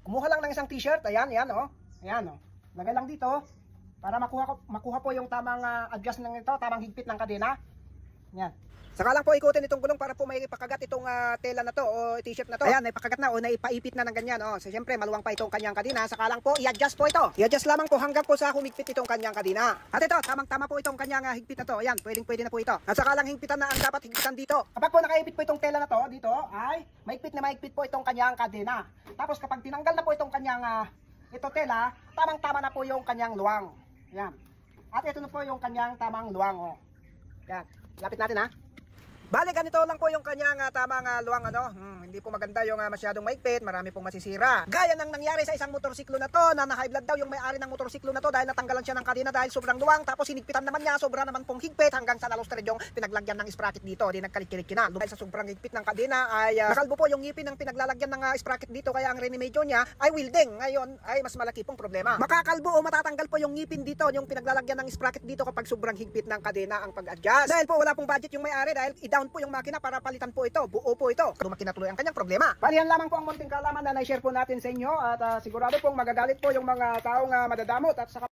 Kumuha lang ng isang t-shirt, ayan, ayan, oh. Ayan, oh. Lagay lang dito para makuha po yung tamang adjust ng ito, tamang higpit ng kadena. Ayan. Saka lang po ikutin itong gulong para po may pakagat itong tela na to o t-shirt na to. Ayan, naipakagat na o naipaipit na ng ganyan. So siyempre maluwang pa itong kanyang kadena. Saka lang po i-adjust po ito. I-adjust lamang po hanggang po sa humigpit itong kanyang kadena. At ito, tamang-tama po itong kanyang higpit na to. Ayan, pwedeng-pwede na po ito. At saka lang higpitan na ang dapat higpitan dito. Kapag po nakaipit po itong tela na to dito, ay maigpit na maigpit po itong kanyang kadena. Tapos kapag tinanggal na po itong kanyang ito tela, tamang-tama na po yung kanyang luwang. Ayan. At ito na po yung kanyang tamang luwang. Oh. Ayan. Lapit natin ha. Bale, ganito lang po yung kanyang tamang luwang hindi po maganda yung masyadong maigpit, marami pong masisira. Gaya ng nangyari sa isang motorsiklo na to, na na-high blood daw yung may-ari ng motorsiklo na to dahil natanggalan siya ng kadena dahil sobrang luwang, tapos hinigpitan naman niya, sobra naman pong higpit hanggang sa lalostred yung pinaglagyan ng sprocket dito, di nagkalikiliki na. Dahil sa sobrang higpit ng kadena ay nakalbo po yung ngipin ng pinaglalagyan ng sprocket dito, kaya ang remedyo niya ay welding. Ngayon ay mas malaki pong problema. Makakalbo o matatanggal po yung ngipin dito, yung pinaglalagyan ng sprocket dito kapag sobrang higpit ng kadena ang pag-adjust. Dahil po wala pong budget yung may-ari dahil i-down po yung makina para palitan po ito, buo po ito. Lumaki na tuloy ang kanyang problema. Bali, yan lamang po ang munting kaalaman na na-share po natin sa inyo at sigurado pong magagalit po yung mga taong madadamot at saka